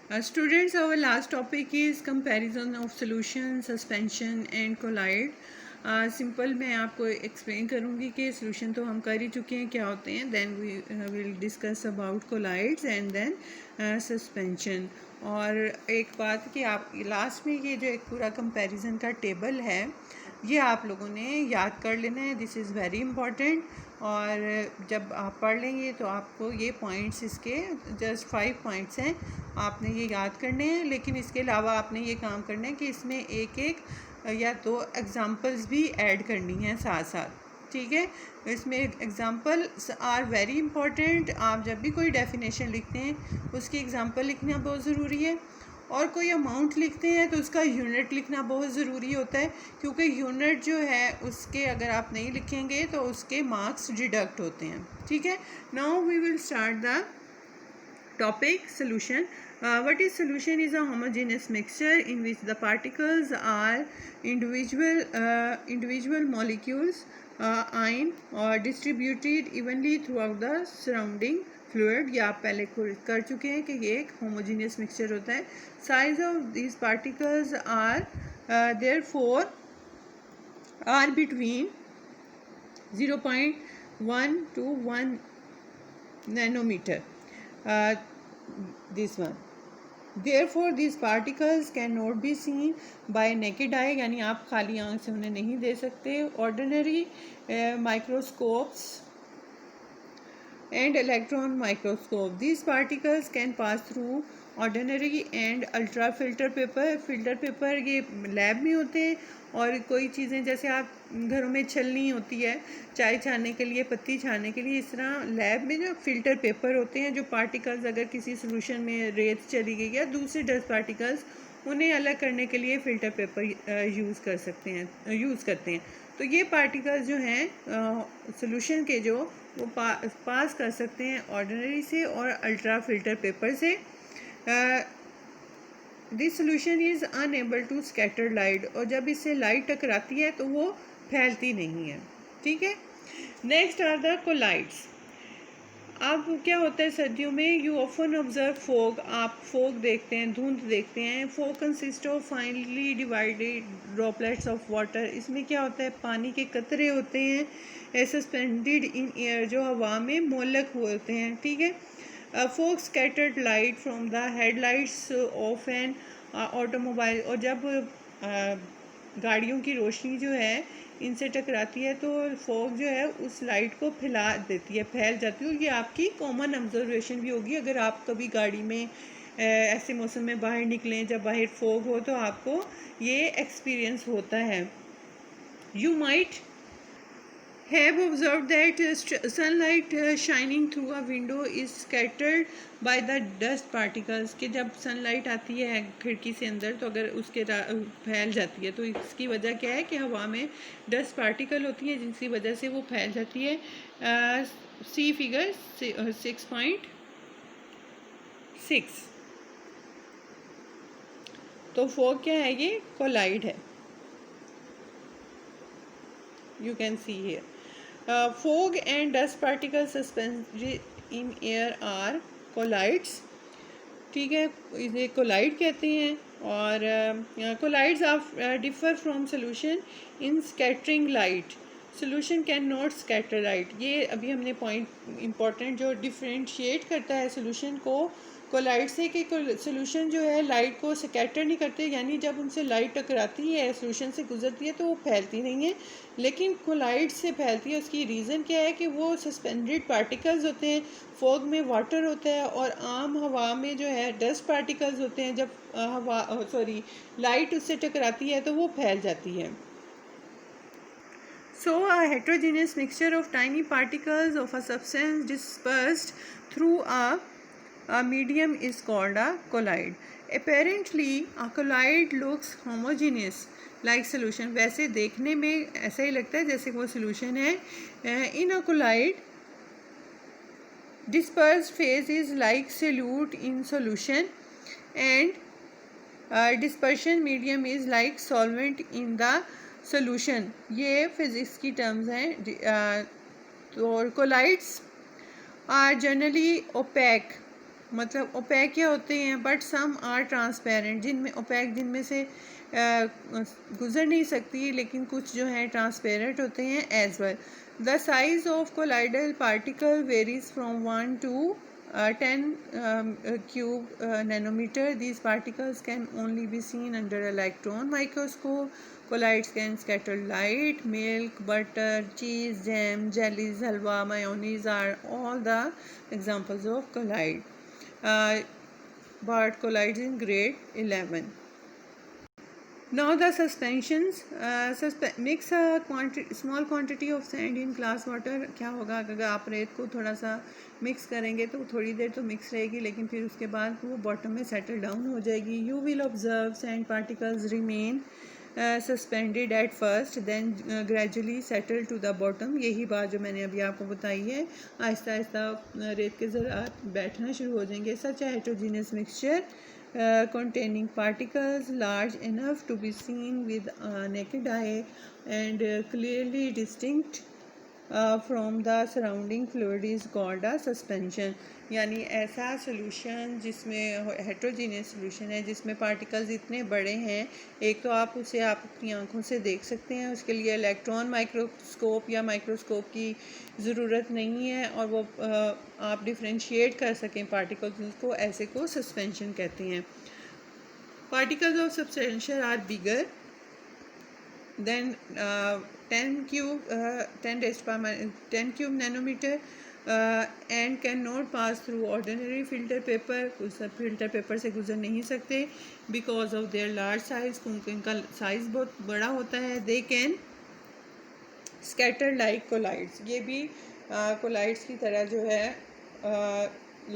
Students, our last topic is comparison of solution, suspension and collide. Simple मैं आपको explain करूँगी कि solution तो हम कर ही चुके हैं क्या होते हैं, then we will discuss about colloids and then suspension. और एक बात कि आप लास्ट में ये जो एक पूरा कंपैरिजन का टेबल है ये आप लोगों ने याद कर लेना है. This is very important. और जब आप पढ़ लेंगे तो आपको ये पॉइंट्स इसके जस्ट 5 पॉइंट्स हैं, आपने ये याद करने हैं. लेकिन इसके अलावा आपने ये काम करना है कि इसमें एक एक या दो एग्ज़ाम्पल्स भी ऐड करनी हैं साथ साथ. ठीक है, इसमें एग्ज़ाम्पल्स आर वेरी इंपॉर्टेंट. आप जब भी कोई डेफिनेशन लिखते हैं उसकी एग्ज़ाम्पल लिखना बहुत ज़रूरी है. और कोई अमाउंट लिखते हैं तो उसका यूनिट लिखना बहुत ज़रूरी होता है, क्योंकि यूनिट जो है उसके अगर आप नहीं लिखेंगे तो उसके मार्क्स डिडक्ट होते हैं. ठीक है, now we will start the topic solution. What is solution? Is a homogeneous mixture in which the particles are individual molecules, ion, or distributed evenly throughout the surrounding fluid. ये आप पहले कर चुके हैं कि ये एक homogeneous mixture होता है. Size of these particles are therefore are between 0.1 to 1 nanometer. This one. Therefore these particles cannot be seen by naked eye, यानी आप खाली आंख से उन्हें नहीं दे सकते. Ordinary microscopes and electron microscope. These particles can pass through ordinary and ultra filter paper. Filter paper ये lab में होते हैं. और कोई चीज़ें जैसे आप घरों में छलनी होती है चाय छानने के लिए, पत्ती छानने के लिए, इस तरह लैब में जो फ़िल्टर पेपर होते हैं, जो पार्टिकल्स अगर किसी सोल्यूशन में रेत चली गई या दूसरे डस्ट पार्टिकल्स, उन्हें अलग करने के लिए फ़िल्टर पेपर यूज़ करते हैं. तो ये पार्टिकल्स जो हैं सोल्यूशन के जो वो पास कर सकते हैं ऑर्डिनरी से और अल्ट्रा फिल्टर पेपर से. This solution is unable to scatter light. और जब इससे लाइट टकराती है तो वो फैलती नहीं है. ठीक है, नेक्स्ट आर द कोलाइड्स. अब क्या होता है सर्दियों में, यू ऑफन ऑब्जर्व फोग. आप फोग देखते हैं, धुंध देखते हैं. Fog consist of finally divided droplets of water. इसमें क्या होता है, पानी के कतरे होते हैं सस्पेंडेड इन एयर, जो हवा में मोलक होते हैं. ठीक है, fog scattered light from the headlights of an automobile. और जब गाड़ियों की रोशनी जो है इनसे टकराती है तो फॉग जो है उस लाइट को फैला देती है, फैल जाती है. ये आपकी कॉमन ऑब्जर्वेशन भी होगी अगर आप कभी गाड़ी में ऐसे मौसम में बाहर निकलें जब बाहर फॉग हो, तो आपको ये एक्सपीरियंस होता है. You might have observed that sunlight shining through a window is scattered by the dust particles. कि जब सनलाइट आती है खिड़की से अंदर तो अगर उसके फैल जाती है तो इसकी वजह क्या है कि हवा में डस्ट पार्टिकल होती हैं जिनकी वजह से वो फैल जाती है. सी फिगर 6.6. तो फॉग क्या है, ये कोलाइड है. You can see here. Fog and dust particles suspended in air are collides. ठीक है, इसे कोलाइड कहते हैं. और colloids are differ from solution in scattering light. Solution can not scatter light. ये अभी हमने पॉइंट इम्पॉर्टेंट जो डिफ्रेंशिएट करता है सोल्यूशन को कोलाइड से, कि सोल्यूशन जो है लाइट को स्कैटर नहीं करते, यानी जब उनसे लाइट टकराती है सोल्यूशन से गुजरती है तो वो फैलती नहीं है, लेकिन कोलाइड से फैलती है. उसकी रीज़न क्या है कि वो सस्पेंडेड पार्टिकल्स होते हैं. फॉग में वाटर होता है और आम हवा में जो है डस्ट पार्टिकल्स होते हैं. जब लाइट उससे टकराती है तो वो फैल जाती है. So a heterogeneous mixture of tiny particles of a substance dispersed through a medium is called a colloid. Apparently a colloid looks homogeneous like solution. वैसे देखने में ऐसा ही लगता है जैसे वो solution है. In a colloid dispersed phase is like solute in solution and dispersion medium is like solvent in the solution. ये फिज़िक्स की टर्म्स हैं. तो कोलाइड्स आर जनरली ओपैक. मतलब ओपेक क्या होते हैं, बट सम आर ट्रांसपेरेंट, जिनमें ओपेक जिनमें से गुजर नहीं सकती, लेकिन कुछ जो हैं ट्रांसपेरेंट होते हैं as well. The size of colloidal particle varies from 1 to 10 cube nanometer. These particles can only be seen under electron microscope. Colloids can scatter light. Milk, butter, cheese, jam, jellies, halwa, mayonnaise are all the examples of colloid. uh, but collides in grade 11. Now the suspensions. Mix a small quantity of sand in glass water. क्या होगा अगर आप रेत को थोड़ा सा mix करेंगे तो थोड़ी देर तो मिक्स रहेगी, लेकिन फिर उसके बाद वो बॉटम में सेटल डाउन हो जाएगी. You will observe sand particles remain suspended at first then gradually settle to the bottom. यही बात जो मैंने अभी आपको बताई है, आहिस्ता आहिस्ता रेत के ज़रात बैठना शुरू हो जाएंगे. सच a heterogeneous mixture containing particles large enough to be seen with a naked eye and clearly distinct from the surrounding fluid is called a suspension. यानी ऐसा सोल्यूशन जिसमें हेट्रोजीनियस सोल्यूशन है, जिसमें पार्टिकल्स इतने बड़े हैं, एक तो आप उसे आप अपनी आंखों से देख सकते हैं, उसके लिए इलेक्ट्रॉन माइक्रोस्कोप या माइक्रोस्कोप की ज़रूरत नहीं है, और वो आप डिफ्रेंशिएट कर सकें पार्टिकल्स को, ऐसे को सस्पेंशन कहते हैं. Particles of substantial are bigger then 10 cube nanometer and cannot pass through ordinary filter paper. Filter paper से गुजर नहीं सकते because of their large size, क्योंकि इनका साइज बहुत बड़ा होता है. they can scatter like colloids. ये भी colloids की तरह जो है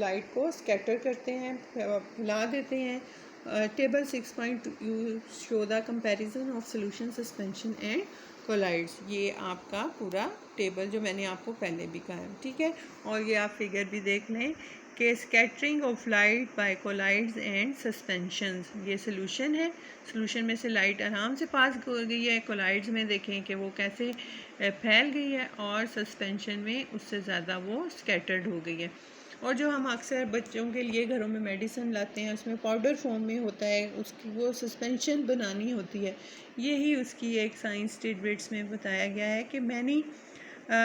लाइट को स्कैटर करते हैं, फैला देते हैं. Table 6.2 show the comparison of solution suspension and colloids. ये आपका पूरा टेबल जो मैंने आपको पहले भी कहा है, ठीक है. और ये आप फिगर भी देख लें कि scattering of light by colloids and suspensions, ये सोल्यूशन है. सोल्यूशन में से लाइट आराम से पास हो गई है, कोलाइड्स में देखें कि वो कैसे फैल गई है, और सस्पेंशन में उससे ज़्यादा वो स्कैटर्ड हो गई है. और जो हम अक्सर बच्चों के लिए घरों में मेडिसिन लाते हैं, उसमें पाउडर फॉर्म में होता है, उसकी वो सस्पेंशन बनानी होती है. यही उसकी एक साइंस टिडबिट्स में बताया गया है कि many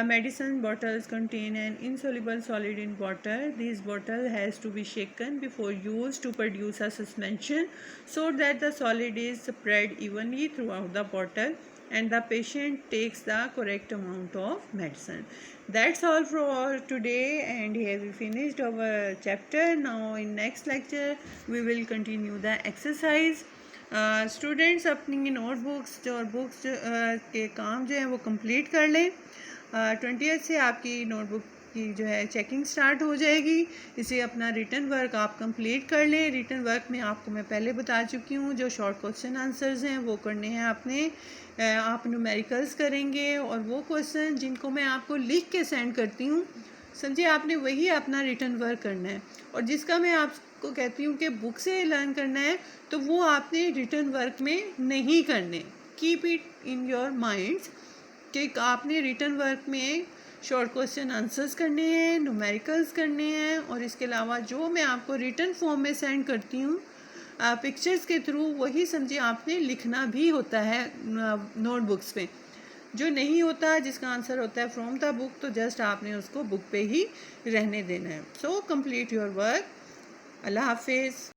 medicine bottles contain an insoluble solid in water. This bottle has to be shaken before use to produce a suspension so that the solid is spread evenly throughout the bottle and the patient takes the correct amount of medicine. That's all for today, and here we finished our chapter. Now in next lecture we will continue the exercise. Students अपनी notebooks और books के काम जो है वो complete कर लें. 20th से आपकी नोटबुक की जो है चेकिंग स्टार्ट हो जाएगी. इसे अपना रिटन वर्क आप कंप्लीट कर लें. रिटन वर्क में आपको मैं पहले बता चुकी हूँ, जो शॉर्ट क्वेश्चन आंसर्स हैं वो करने हैं आपने. आप न्यूमेरिकल्स करेंगे, और वो क्वेश्चन जिनको मैं आपको लिख के सेंड करती हूँ, समझिए आपने वही अपना रिटन वर्क करना है. और जिसका मैं आपको कहती हूँ कि बुक से लर्न करना है, तो वो आपने रिटन वर्क में नहीं करने. Keep it in your minds कि आपने रिटन वर्क में शॉर्ट क्वेश्चन आंसर्स करने हैं, न्यूमेरिकल्स करने हैं, और इसके अलावा जो मैं आपको रिटन फॉर्म में सेंड करती हूँ पिक्चर्स के थ्रू, वही समझिए आपने लिखना भी होता है नोटबुक्स पे. जो नहीं होता, जिसका आंसर होता है फ्रॉम द बुक, तो जस्ट आपने उसको बुक पे ही रहने देना है. So complete your work. अल्लाह हाफिज़.